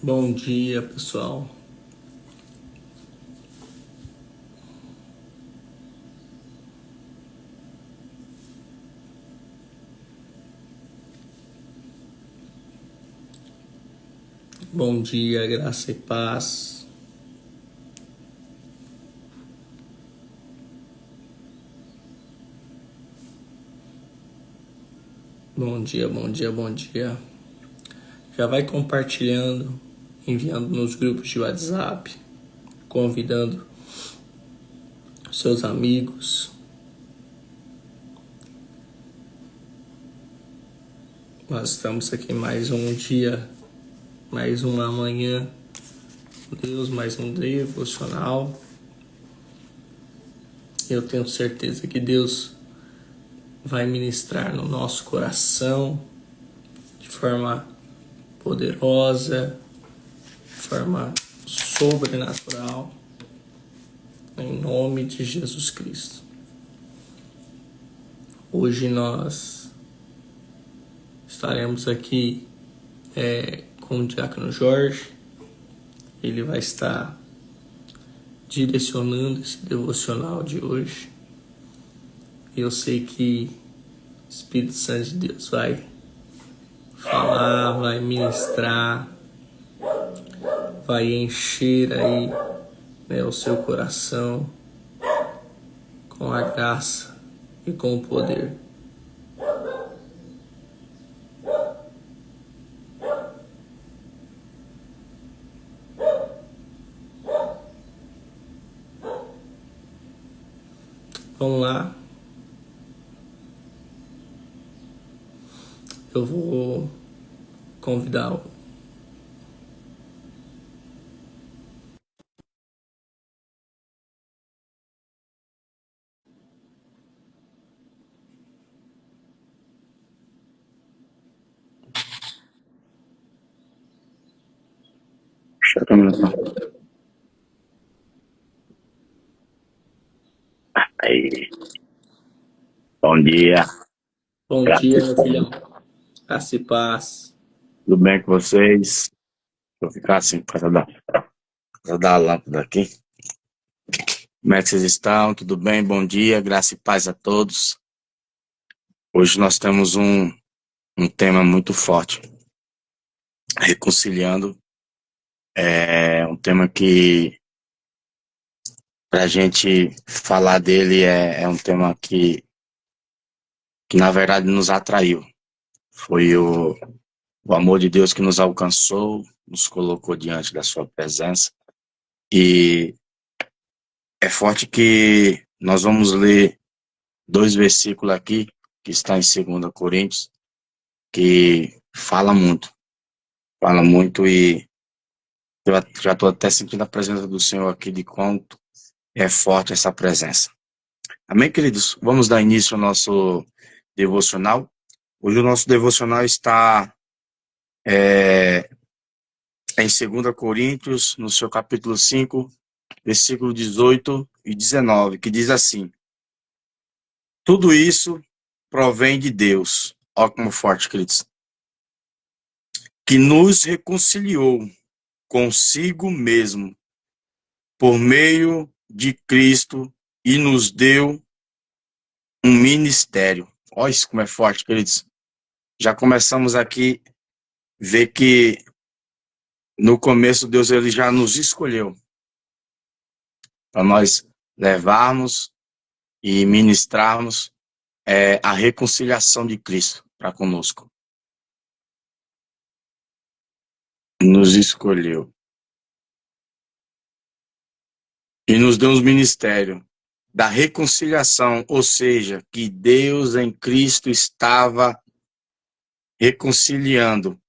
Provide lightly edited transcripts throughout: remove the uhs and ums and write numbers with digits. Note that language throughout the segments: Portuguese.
Bom dia, pessoal. Bom dia, graça e paz. Bom dia, bom dia, bom dia. Já vai compartilhando, enviando nos grupos de WhatsApp, convidando seus amigos. Nós estamos aqui mais um dia, mais uma manhã, Deus, mais um devocional. Eu tenho certeza que Deus vai ministrar no nosso coração de forma poderosa, de forma sobrenatural, em nome de Jesus Cristo. Hoje nós estaremos aqui com o Diácono Jorge. Ele vai estar direcionando esse devocional de hoje. Eu sei que o Espírito Santo de Deus vai falar, vai ministrar, vai encher aí, o seu coração com a graça e com o poder. Vamos lá. Eu vou convidar o Aí, bom dia, Bom dia, meu filhão. Graça e paz. tudo bem com vocês? Vou ficar assim por causa da lâmpada aqui. Como é que vocês estão? Tudo bem? Bom dia, graça e paz a todos. Hoje nós temos um tema muito forte, reconciliando. É um tema que, para a gente falar dele, é um tema que na verdade nos atraiu. Foi o amor de Deus que nos alcançou, nos colocou diante da sua presença. E é forte que nós vamos ler dois versículos aqui, que está em 2 Coríntios, que fala muito e eu já estou até sentindo a presença do Senhor aqui, de quanto é forte essa presença. Amém, queridos? Vamos dar início ao nosso devocional. Hoje o nosso devocional está em 2 Coríntios, no seu capítulo 5, versículo 18 e 19, que diz assim: tudo isso provém de Deus. Olha como forte, queridos. Que nos reconciliou consigo mesmo por meio de Cristo e nos deu um ministério. Olha isso como é forte, queridos. Já começamos aqui a ver que no começo Deus ele já nos escolheu para nós levarmos e ministrarmos a reconciliação de Cristo para conosco. Nos escolheu. E nos deu um ministério da reconciliação, ou seja, que Deus em Cristo estava reconciliando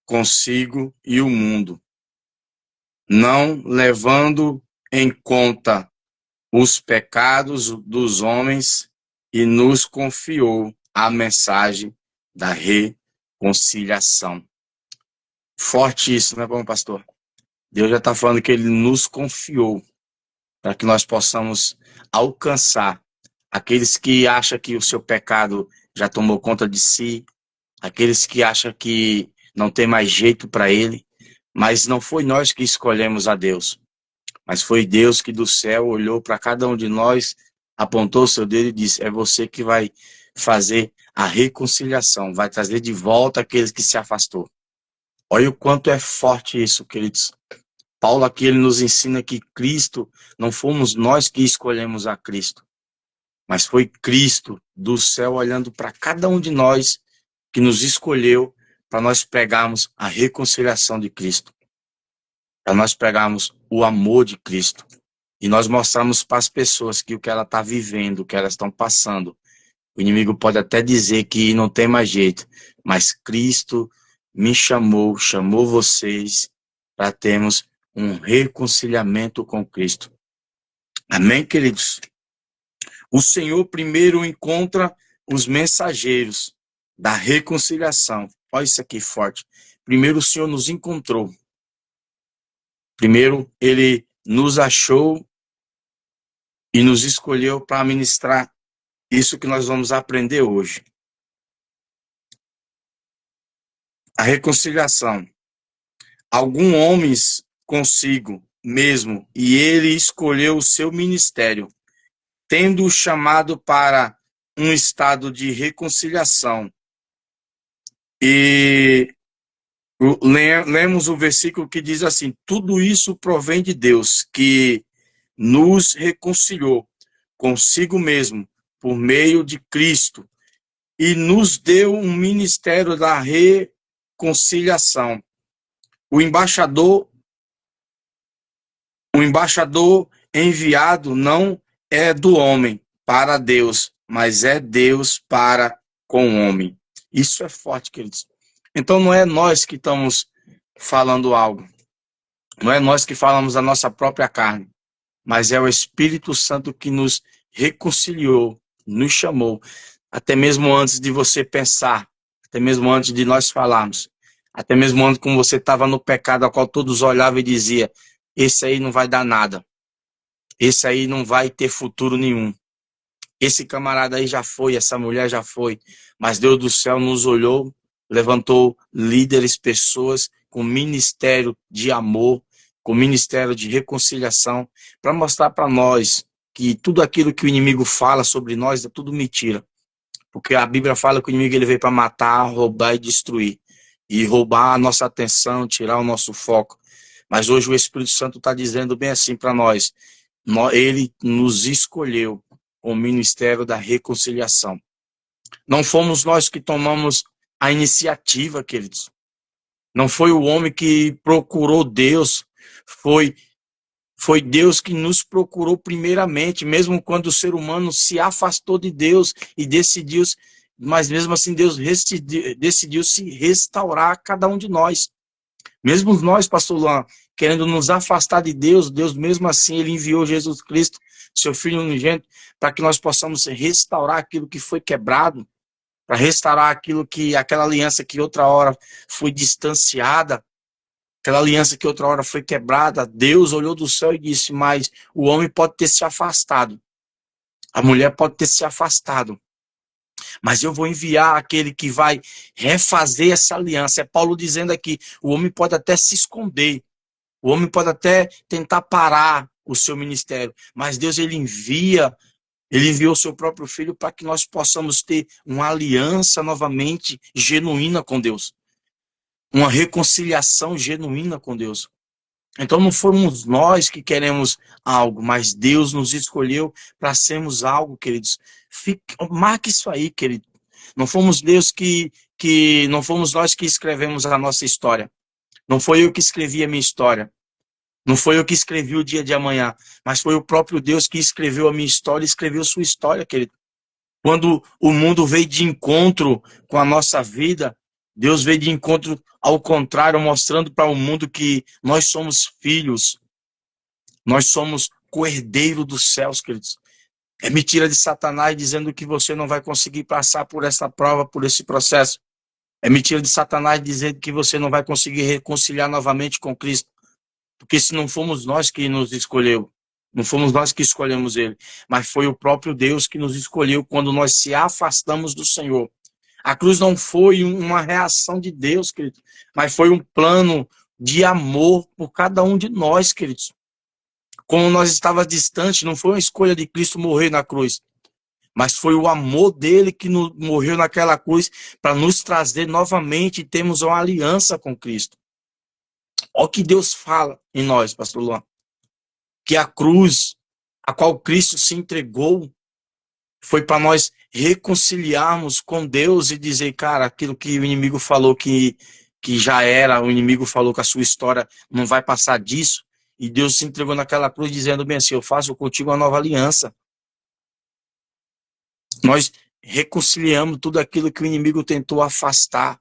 consigo e o mundo, não levando em conta os pecados dos homens, e nos confiou a mensagem da reconciliação. Forte isso, né, bom pastor? Deus já está falando que ele nos confiou para que nós possamos alcançar aqueles que acham que o seu pecado já tomou conta de si, aqueles que acham que não tem mais jeito para ele, Mas não foi nós que escolhemos a Deus, mas foi Deus que do céu olhou para cada um de nós, apontou o seu dedo e disse: é você que vai fazer a reconciliação, vai trazer de volta aqueles que se afastou. Olha o quanto é forte isso, queridos. Paulo aqui ele nos ensina que Cristo, não fomos nós que escolhemos a Cristo, mas foi Cristo do céu olhando para cada um de nós que nos escolheu para nós pregarmos a reconciliação de Cristo, para nós pregarmos o amor de Cristo e nós mostrarmos para as pessoas que o que ela está vivendo, o que elas estão passando, o inimigo pode até dizer que não tem mais jeito, mas Cristo me chamou, chamou vocês para termos um reconciliamento com Cristo. Amém, queridos? O Senhor primeiro encontra os mensageiros da reconciliação. Olha isso aqui forte. Primeiro o Senhor nos encontrou. Primeiro ele nos achou e nos escolheu para ministrar isso que nós vamos aprender hoje. A reconciliação. Alguns homens consigo mesmo, e ele escolheu o seu ministério, tendo-o chamado para um estado de reconciliação. E lemos o versículo que diz assim: tudo isso provém de Deus, que nos reconciliou consigo mesmo, por meio de Cristo, e nos deu um ministério da reconciliação. O embaixador enviado não é do homem para Deus, mas é Deus para com o homem. Isso é forte, queridos. Então não é nós que estamos falando algo. Não é nós que falamos a nossa própria carne, mas é o Espírito Santo que nos reconciliou, nos chamou, até mesmo antes de você pensar, até mesmo antes de nós falarmos, até mesmo antes como você estava no pecado, ao qual todos olhavam e diziam: esse aí não vai dar nada, esse aí não vai ter futuro nenhum, esse camarada aí já foi, essa mulher já foi, mas Deus do céu nos olhou, levantou líderes, pessoas com ministério de amor, com ministério de reconciliação, para mostrar para nós que tudo aquilo que o inimigo fala sobre nós é tudo mentira. Porque a Bíblia fala que o inimigo ele veio para matar, roubar e destruir. E roubar a nossa atenção, tirar o nosso foco. Mas hoje o Espírito Santo está dizendo bem assim para nós. Ele nos escolheu com o ministério da reconciliação. Não fomos nós que tomamos a iniciativa, queridos. Não foi o homem que procurou Deus. Foi Deus que nos procurou primeiramente, mesmo quando o ser humano se afastou de Deus e decidiu, mas mesmo assim Deus decidiu se restaurar a cada um de nós. Mesmo nós, pastor Luan, querendo nos afastar de Deus, Deus mesmo assim, ele enviou Jesus Cristo, seu Filho unigênito, para que nós possamos restaurar aquilo que foi quebrado, para restaurar aquela aliança que outra hora foi distanciada, aquela aliança que outra hora foi quebrada. Deus olhou do céu e disse: mas o homem pode ter se afastado, a mulher pode ter se afastado, mas eu vou enviar aquele que vai refazer essa aliança. É Paulo dizendo aqui: o homem pode até se esconder, o homem pode até tentar parar o seu ministério, mas Deus ele enviou o seu próprio filho para que nós possamos ter uma aliança novamente genuína com Deus, uma reconciliação genuína com Deus. Então não fomos nós que queremos algo, mas Deus nos escolheu para sermos algo, queridos. Marque isso aí, querido. Não fomos não fomos nós que escrevemos a nossa história. Não foi eu que escrevi a minha história. Não foi eu que escrevi o dia de amanhã, mas foi o próprio Deus que escreveu a minha história e escreveu sua história, querido. Quando o mundo veio de encontro com a nossa vida, Deus veio de encontro ao contrário, mostrando para o mundo que nós somos filhos, nós somos co-herdeiro dos céus, queridos. É mentira de Satanás dizendo que você não vai conseguir passar por essa prova, por esse processo. É mentira de Satanás dizendo que você não vai conseguir reconciliar novamente com Cristo. Porque se não fomos nós que nos escolheu, não fomos nós que escolhemos ele, mas foi o próprio Deus que nos escolheu quando nós se afastamos do Senhor. A cruz não foi uma reação de Deus, querido, mas foi um plano de amor por cada um de nós, queridos. Como nós estávamos distantes, não foi uma escolha de Cristo morrer na cruz, mas foi o amor dele que morreu naquela cruz para nos trazer novamente e termos uma aliança com Cristo. Olha o que Deus fala em nós, pastor Luan, que a cruz a qual Cristo se entregou foi para nós reconciliarmos com Deus e dizer, cara, aquilo que o inimigo falou que já era, o inimigo falou que a sua história não vai passar disso, e Deus se entregou naquela cruz dizendo bem assim, eu faço contigo uma nova aliança. Nós reconciliamos tudo aquilo que o inimigo tentou afastar.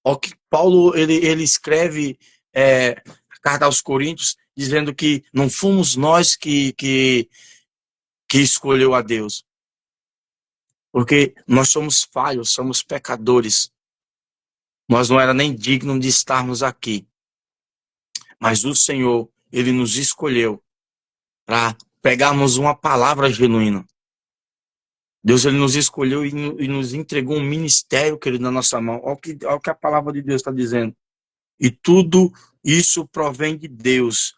O que Paulo ele escreve a carta aos Coríntios, dizendo que não fomos nós que escolheu a Deus. Porque nós somos falhos, somos pecadores. Nós não era nem dignos de estarmos aqui. Mas o Senhor, ele nos escolheu para pegarmos uma palavra genuína. Deus, ele nos escolheu e nos entregou um ministério, querido, na nossa mão. Olha o que a palavra de Deus está dizendo. E tudo isso provém de Deus,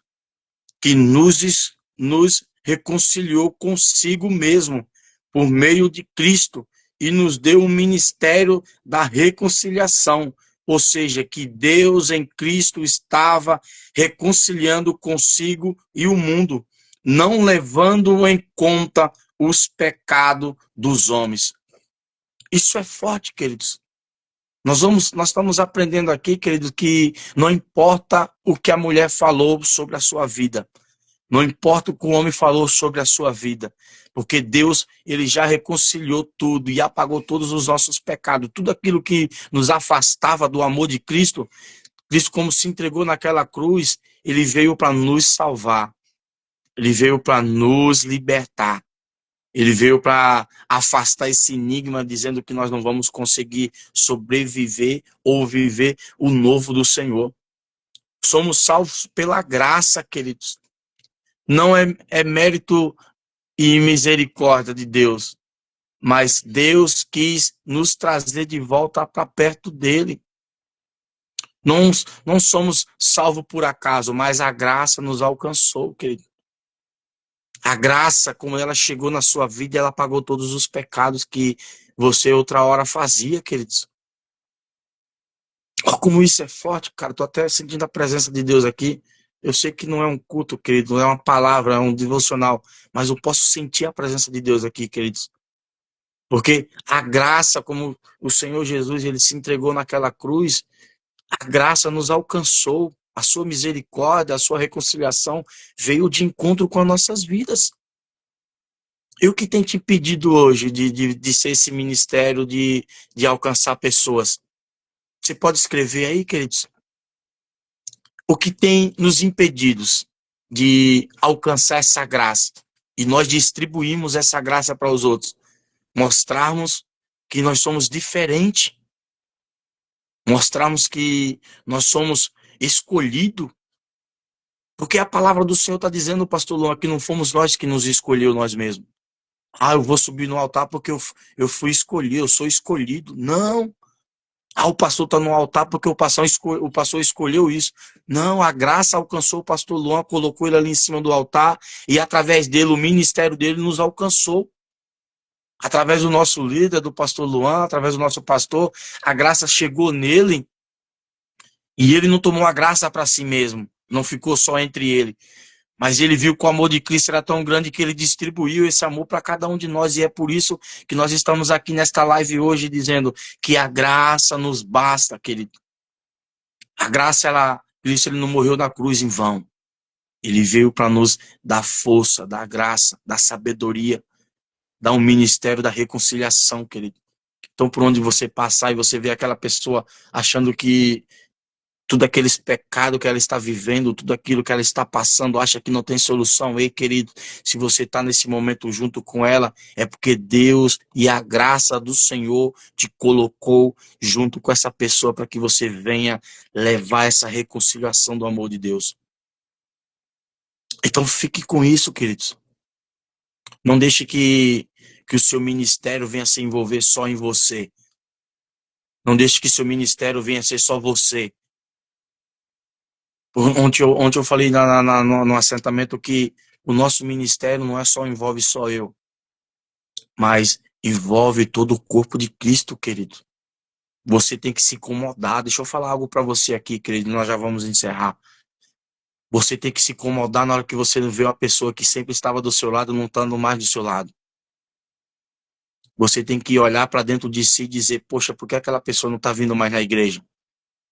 que nos reconciliou consigo mesmo, por meio de Cristo, e nos deu um ministério da reconciliação. Ou seja, que Deus em Cristo estava reconciliando consigo e o mundo, não levando em conta os pecados dos homens. Isso é forte, queridos. Nós estamos aprendendo aqui, queridos, que não importa o que a mulher falou sobre a sua vida, não importa o que o homem falou sobre a sua vida, porque Deus, ele já reconciliou tudo e apagou todos os nossos pecados, tudo aquilo que nos afastava do amor de Cristo. Cristo, como se entregou naquela cruz, ele veio para nos salvar, ele veio para nos libertar. Ele veio para afastar esse enigma, dizendo que nós não vamos conseguir sobreviver ou viver o novo do Senhor. Somos salvos pela graça, queridos. Não é mérito e misericórdia de Deus, mas Deus quis nos trazer de volta para perto dele. Não somos salvos por acaso, mas a graça nos alcançou, querido. A graça, como ela chegou na sua vida, ela apagou todos os pecados que você outra hora fazia, queridos. Olha como isso é forte, cara. Estou até sentindo a presença de Deus aqui. Eu sei que não é um culto, querido, não é uma palavra, é um devocional, mas eu posso sentir a presença de Deus aqui, queridos. Porque a graça, como o Senhor Jesus, ele se entregou naquela cruz, a graça nos alcançou, a sua misericórdia, a sua reconciliação veio de encontro com as nossas vidas. E o que tem te impedido hoje de ser esse ministério, de alcançar pessoas? Você pode escrever aí, queridos? O que tem nos impedido de alcançar essa graça? E nós distribuímos essa graça para os outros. Mostrarmos que nós somos diferentes. Mostrarmos que nós somos escolhidos. Porque a palavra do Senhor está dizendo, pastor Luan, que não fomos nós que nos escolheu nós mesmos. Eu vou subir no altar porque eu fui escolhido, eu sou escolhido. Não. O pastor está no altar porque o pastor escolheu isso. Não, a graça alcançou o pastor Luan, colocou ele ali em cima do altar e através dele, o ministério dele nos alcançou. Através do nosso líder, do pastor Luan, através do nosso pastor, a graça chegou nele e ele não tomou a graça para si mesmo. Não ficou só entre ele. Mas ele viu que o amor de Cristo era tão grande que ele distribuiu esse amor para cada um de nós. E é por isso que nós estamos aqui nesta live hoje dizendo que a graça nos basta, querido. A graça, Cristo ele não morreu na cruz em vão. Ele veio para nos dar força, dar graça, dar sabedoria, dar um ministério da reconciliação, querido. Então, por onde você passar e você vê aquela pessoa achando que tudo aqueles pecados que ela está vivendo, tudo aquilo que ela está passando, acha que não tem solução. Ei, querido, se você está nesse momento junto com ela, é porque Deus e a graça do Senhor te colocou junto com essa pessoa para que você venha levar essa reconciliação do amor de Deus. Então fique com isso, queridos. Não deixe que o seu ministério venha se envolver só em você. Não deixe que seu ministério venha ser só você. Ontem eu falei no assentamento que o nosso ministério não é só envolve só eu, mas envolve todo o corpo de Cristo, querido. Você tem que se incomodar. Deixa eu falar algo para você aqui, querido. Nós já vamos encerrar. Você tem que se incomodar na hora que você vê uma pessoa que sempre estava do seu lado, não estando mais do seu lado. Você tem que olhar para dentro de si e dizer, poxa, por que aquela pessoa não está vindo mais na igreja?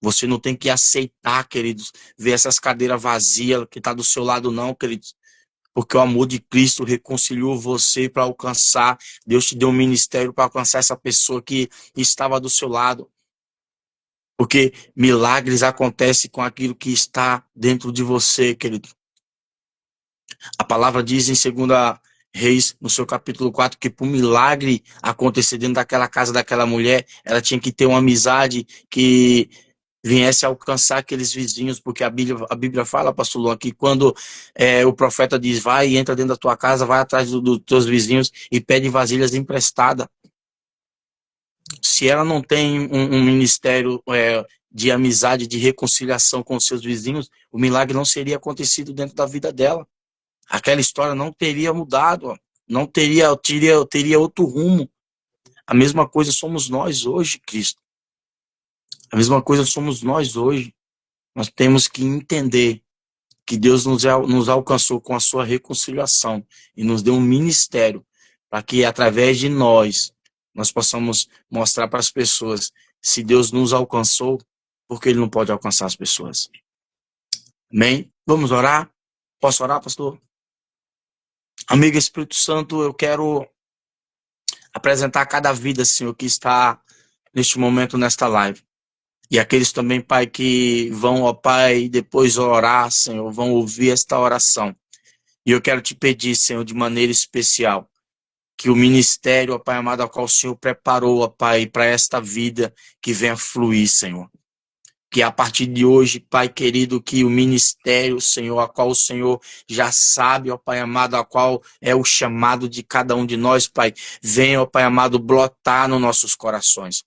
Você não tem que aceitar, queridos, ver essas cadeiras vazias que está do seu lado, não, queridos. Porque o amor de Cristo reconciliou você para alcançar. Deus te deu um ministério para alcançar essa pessoa que estava do seu lado. Porque milagres acontecem com aquilo que está dentro de você, querido. A palavra diz em 2 Reis, no seu capítulo 4, que para um milagre acontecer dentro daquela casa daquela mulher, ela tinha que ter uma amizade que viesse a alcançar aqueles vizinhos, porque a Bíblia fala, pastor Luan, que quando o profeta diz, vai e entra dentro da tua casa, vai atrás dos teus vizinhos e pede vasilhas emprestadas. Se ela não tem um ministério de amizade, de reconciliação com os seus vizinhos, o milagre não seria acontecido dentro da vida dela. Aquela história não teria mudado, ó. Não teria outro rumo. A mesma coisa somos nós hoje, Cristo. A mesma coisa somos nós hoje. Nós temos que entender que Deus nos alcançou com a sua reconciliação e nos deu um ministério para que, através de nós possamos mostrar para as pessoas, se Deus nos alcançou, por que Ele não pode alcançar as pessoas? Amém? Vamos orar? Posso orar, pastor? Amigo Espírito Santo, eu quero apresentar cada vida, Senhor, que está neste momento, nesta live. E aqueles também, Pai, que vão, ó Pai, depois orar, Senhor, vão ouvir esta oração. E eu quero te pedir, Senhor, de maneira especial, que o ministério, ó Pai amado, ao qual o Senhor preparou, ó Pai, para esta vida que venha fluir, Senhor. Que a partir de hoje, Pai querido, que o ministério, Senhor, a qual o Senhor já sabe, ó Pai amado, a qual é o chamado de cada um de nós, Pai, venha, ó Pai amado, brotar nos nossos corações.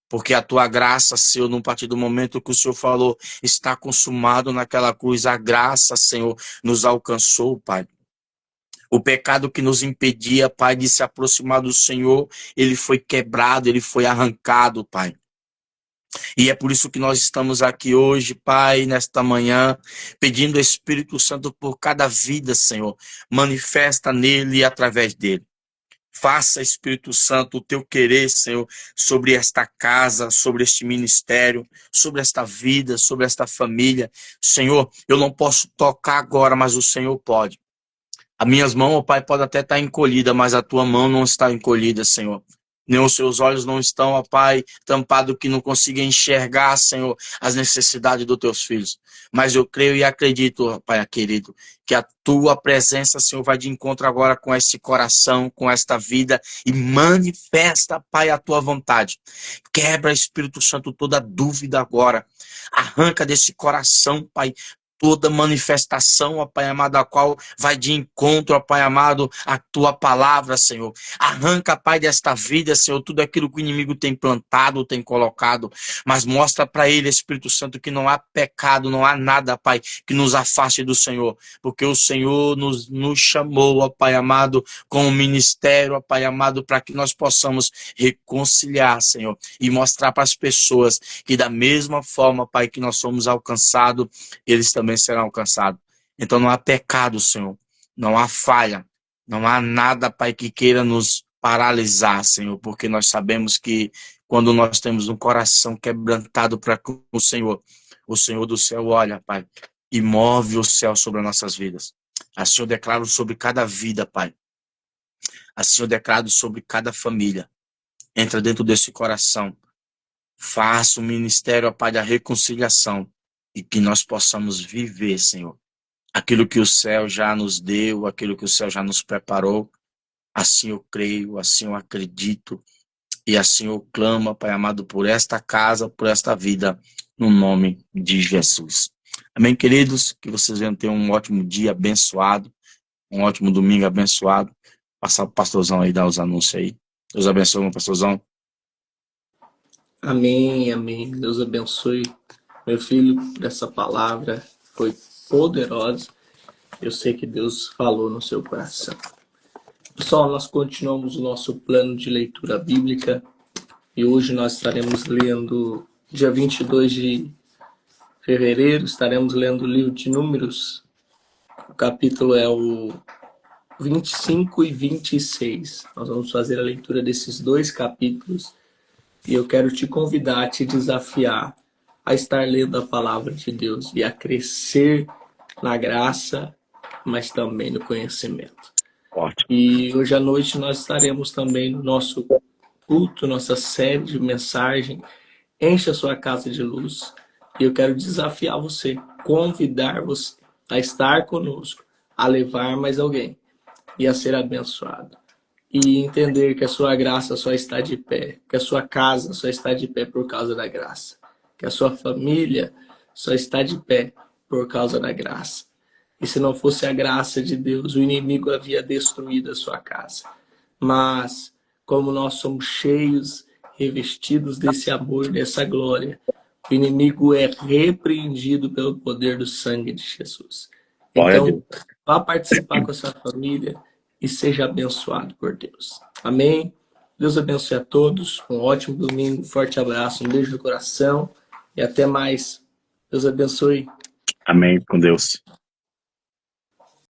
Porque a tua graça, Senhor, no partir do momento que o Senhor falou, está consumado naquela cruz, a graça, Senhor, nos alcançou, Pai. O pecado que nos impedia, Pai, de se aproximar do Senhor, ele foi quebrado, ele foi arrancado, Pai. E é por isso que nós estamos aqui hoje, Pai, nesta manhã, pedindo ao Espírito Santo por cada vida, Senhor. Manifesta nele e através dele. Faça, Espírito Santo, o teu querer, Senhor, sobre esta casa, sobre este ministério, sobre esta vida, sobre esta família. Senhor, eu não posso tocar agora, mas o Senhor pode. As minhas mãos, ó Pai, podem até estar encolhidas, mas a tua mão não está encolhida, Senhor. Nem os seus olhos não estão, ó Pai, tampados que não consigam enxergar, Senhor, as necessidades dos teus filhos. Mas eu creio e acredito, ó Pai querido, que a tua presença, Senhor, vai de encontro agora com esse coração, com esta vida e manifesta, Pai, a tua vontade. Quebra, Espírito Santo, toda dúvida agora. Arranca desse coração, Pai, toda manifestação, ó Pai amado, a qual vai de encontro, ó Pai amado, a tua palavra, Senhor. Arranca, Pai, desta vida, Senhor, tudo aquilo que o inimigo tem plantado, tem colocado, mas mostra para ele, Espírito Santo, que não há pecado, não há nada, Pai, que nos afaste do Senhor, porque o Senhor nos chamou, ó Pai amado, com o ministério, ó Pai amado, para que nós possamos reconciliar, Senhor, e mostrar para as pessoas que da mesma forma, Pai, que nós somos alcançados, eles também serão alcançados. Então não há pecado, Senhor. Não há falha. Não há nada, Pai, que queira nos paralisar, Senhor, porque nós sabemos que quando nós temos um coração quebrantado para o Senhor do céu olha, Pai, e move o céu sobre as nossas vidas. Assim eu declaro sobre cada vida, Pai. Assim eu declaro sobre cada família. Entra dentro desse coração. Faça o ministério, ó Pai, da reconciliação e que nós possamos viver, Senhor, aquilo que o céu já nos deu, aquilo que o céu já nos preparou. Assim eu creio, assim eu acredito e assim eu clamo, Pai amado, por esta casa, por esta vida, no nome de Jesus. Amém, queridos? Que vocês venham ter um ótimo dia abençoado, um ótimo domingo abençoado. Passar o pastorzão aí, dar os anúncios aí. Deus abençoe, meu pastorzão. Amém, amém. Deus abençoe meu filho por essa palavra. foi poderosa. Eu sei que Deus falou no seu coração. Pessoal, nós continuamos o nosso plano de leitura bíblica e hoje nós estaremos lendo, dia 22 de fevereiro, estaremos lendo o livro de Números. O capítulo é o 25 e 26. Nós vamos fazer a leitura desses dois capítulos e eu quero te convidar, te desafiar a estar lendo a palavra de Deus e a crescer na graça, mas também no conhecimento. Ótimo. E hoje à noite nós estaremos também no nosso culto, nossa série de mensagem, Enche a sua casa de luz. E eu quero desafiar você, convidar você a estar conosco, a levar mais alguém e a ser abençoado. E entender que a sua graça só está de pé, que a sua casa só está de pé por causa da graça, que a sua família só está de pé por causa da graça. E se não fosse a graça de Deus, o inimigo havia destruído a sua casa. Mas, como nós somos cheios, revestidos desse amor, dessa glória, o inimigo é repreendido pelo poder do sangue de Jesus. Então, vá participar com a sua família e seja abençoado por Deus. Amém? Deus abençoe a todos. Um ótimo domingo, um forte abraço, um beijo no coração e até mais. Deus abençoe. Amém, com Deus.